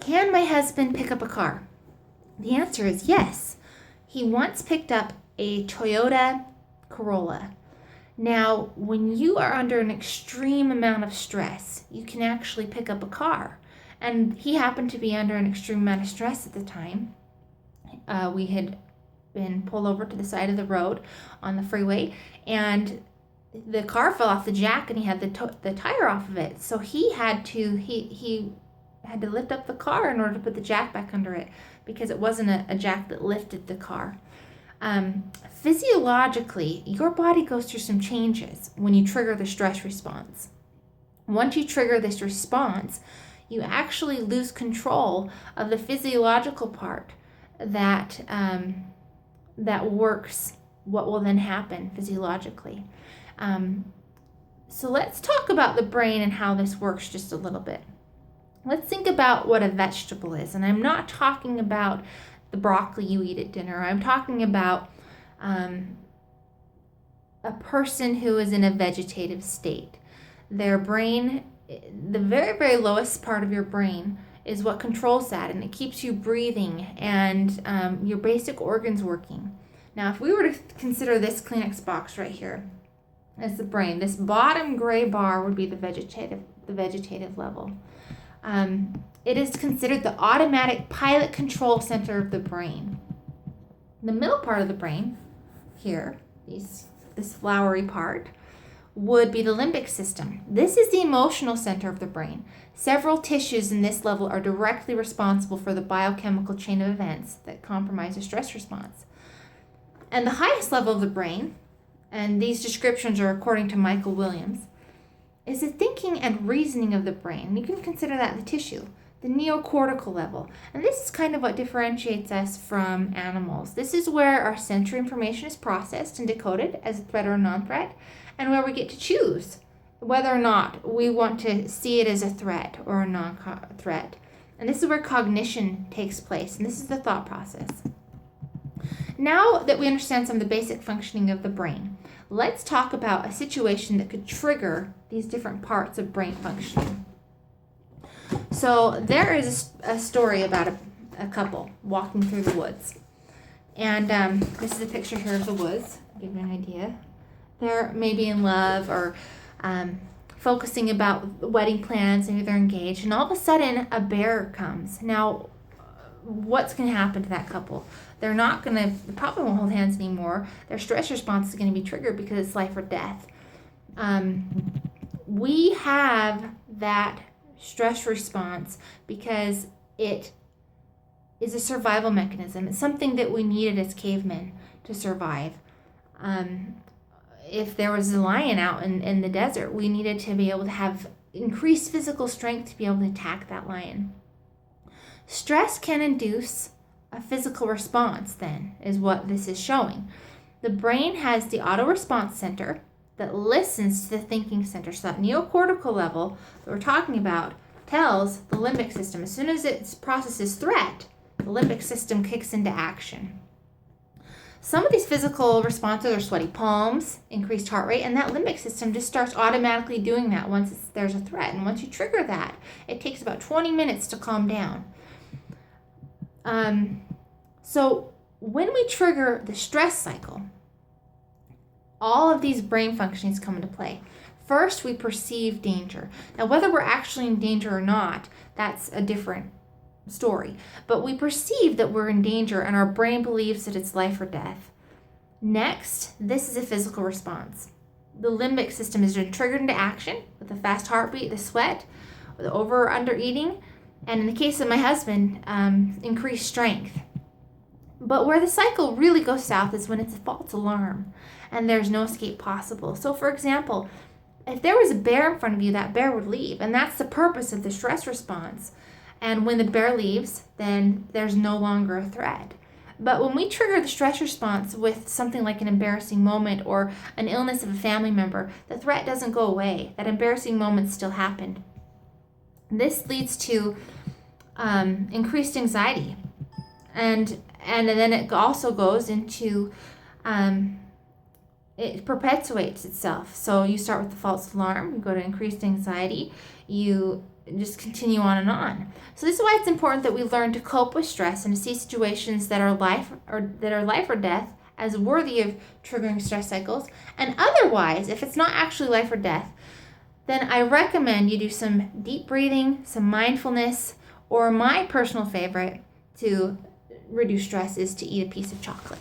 Can my husband pick up a car? The answer is yes. He once picked up a Toyota Corolla. Now, when you are under an extreme amount of stress, you can actually pick up a car. And he happened to be under an extreme amount of stress at the time. We had been pulled over to the side of the road on the freeway, and the car fell off the jack, and he had the tire off of it. So he had to lift up the car in order to put the jack back under it, because it wasn't a jack that lifted the car. Physiologically, your body goes through some changes when you trigger the stress response. Once you trigger this response, you actually lose control of the physiological part that works what will then happen physiologically. So let's talk about the brain and how this works just a little bit. Let's think about what a vegetable is. And I'm not talking about the broccoli you eat at dinner. I'm talking about a person who is in a vegetative state. Their brain, the very, very lowest part of your brain, is what controls that, and it keeps you breathing and your basic organs working. Now, if we were to consider this Kleenex box right here as the brain, this bottom gray bar would be the vegetative level. It is considered the automatic pilot control center of the brain. The middle part of the brain, here, this flowery part, would be the limbic system. This is the emotional center of the brain. Several tissues in this level are directly responsible for the biochemical chain of events that compromise the stress response. And the highest level of the brain, and these descriptions are according to Michael Williams, is the thinking and reasoning of the brain. You can consider that the tissue, the neocortical level. And this is kind of what differentiates us from animals. This is where our sensory information is processed and decoded as a threat or a non-threat, and where we get to choose whether or not we want to see it as a threat or a non-threat. And this is where cognition takes place, and this is the thought process. Now that we understand some of the basic functioning of the brain, let's talk about a situation that could trigger these different parts of brain functioning. So there is a story about a couple walking through the woods. And this is a picture here of the woods, to give you an idea. They're maybe in love or focusing about wedding plans, maybe they're engaged, and all of a sudden a bear comes. Now, what's going to happen to that couple? They probably won't hold hands anymore. Their stress response is going to be triggered because it's life or death. We have that stress response because it is a survival mechanism. It's something that we needed as cavemen to survive. If there was a lion out in the desert, we needed to be able to have increased physical strength to be able to attack that lion. Stress can induce a physical response, then, is what this is showing. The brain has the auto-response center that listens to the thinking center. So that neocortical level that we're talking about tells the limbic system. As soon as it processes threat, the limbic system kicks into action. Some of these physical responses are sweaty palms, increased heart rate, and that limbic system just starts automatically doing that once there's a threat. And once you trigger that, it takes about 20 minutes to calm down. So when we trigger the stress cycle, all of these brain functionings come into play. First, we perceive danger. Now, whether we're actually in danger or not, that's a different story. But we perceive that we're in danger, and our brain believes that it's life or death. Next, this is a physical response. The limbic system is triggered into action with a fast heartbeat, the sweat, the over or under eating, and in the case of my husband, increased strength. But where the cycle really goes south is when it's a false alarm and there's no escape possible. So for example, if there was a bear in front of you, that bear would leave, and that's the purpose of the stress response. And when the bear leaves, then there's no longer a threat. But when we trigger the stress response with something like an embarrassing moment or an illness of a family member, the threat doesn't go away. That embarrassing moment still happened. This leads to increased anxiety. And then it also goes into, it perpetuates itself. So you start with the false alarm, you go to increased anxiety, you just continue on and on. So this is why it's important that we learn to cope with stress and to see situations that are life or death as worthy of triggering stress cycles. And otherwise, if it's not actually life or death, then I recommend you do some deep breathing, some mindfulness, or my personal favorite to reduce stress is to eat a piece of chocolate.